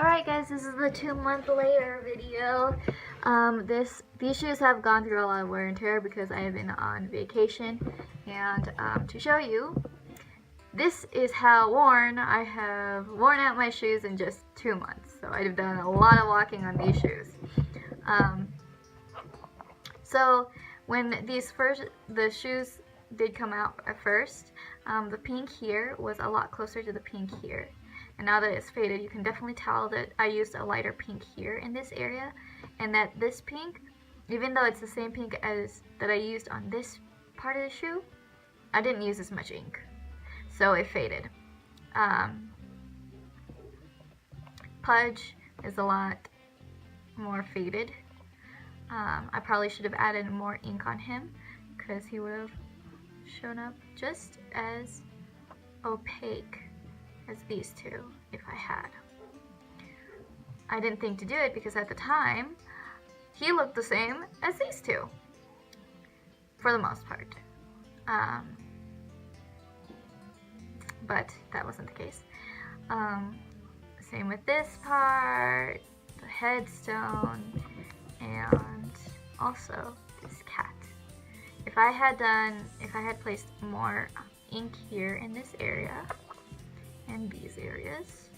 Alright guys, this is the 2-month later video. These shoes have gone through a lot of wear and tear because I have been on vacation. And to show you, this is how I have worn out my shoes in just 2 months. So I've done a lot of walking on these shoes. So when the shoes did come out at first, the pink here was a lot closer to the pink here. And now that it's faded, you can definitely tell that I used a lighter pink here in this area, and that this pink, even though it's the same pink as that I used on this part of the shoe, I didn't use as much ink, so it faded. Pudge is a lot more faded. I probably should have added more ink on him because he would have shown up just as opaque as these two if I had. I didn't think to do it because at the time he looked the same as these two for the most part, but that wasn't the case. Same with this part, the headstone, and also this cat. If I had placed more ink here in this area and these areas,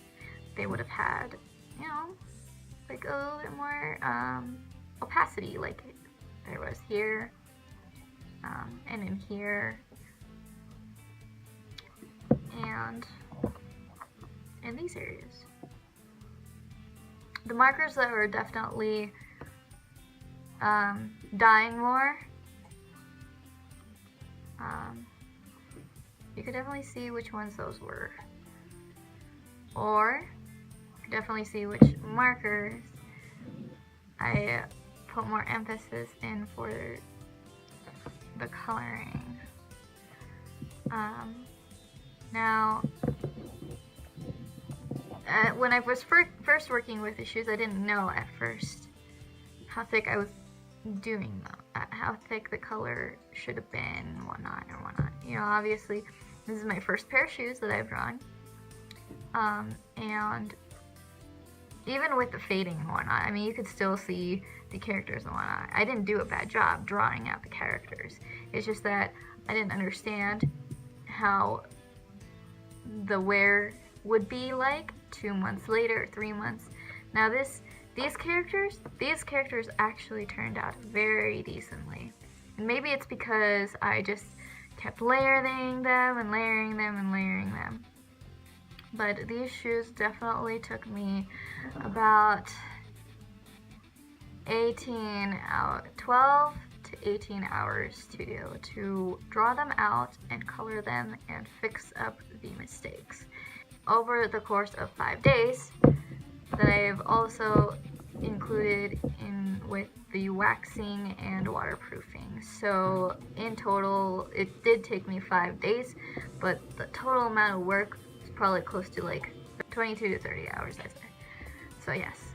they would have had, you know, like a little bit more opacity, like there was here and in here and in these areas. The markers that were definitely dying more, you could definitely see which ones those were. Or you could definitely see which markers I put more emphasis in for the coloring. Now, when I was first working with the shoes, I didn't know at first how thick I was doing them, how thick the color should have been, whatnot. You know, obviously, this is my first pair of shoes that I've drawn. And even with the fading and whatnot, I mean, you could still see the characters and whatnot. I didn't do a bad job drawing out the characters. It's just that I didn't understand how the wear would be like 2 months later, 3 months. Now these characters actually turned out very decently. And maybe it's because I just kept layering them and layering them and layering them. But these shoes definitely took me about 12 to 18 hours to do, to draw them out and color them and fix up the mistakes. Over the course of 5 days, that I've also included in with the waxing and waterproofing. So in total, it did take me 5 days, but the total amount of work is probably close to like 22 to 30 hours, I'd say. So yes.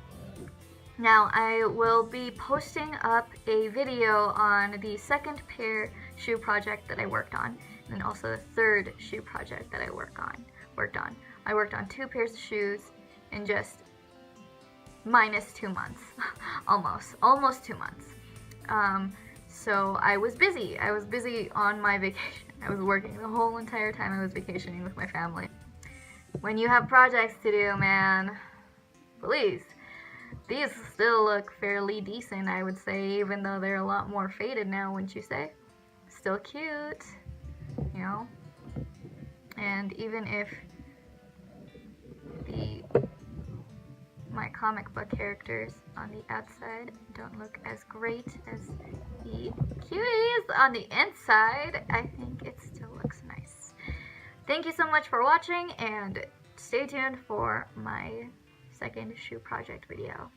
Now I will be posting up a video on the second pair shoe project that I worked on, and then also the third shoe project that I worked on. I worked on 2 pairs of shoes in just minus 2 months, almost 2 months. So I was busy on my vacation. I was working the whole entire time I was vacationing with my family. When you have projects to do, man, please, these still look fairly decent, I would say, even though they're a lot more faded now, wouldn't you say? Still cute, you know? And even if my comic book characters on the outside don't look as great as the cuties on the inside, I think it still looks nice. Thank you so much for watching, and stay tuned for my second shoe project video.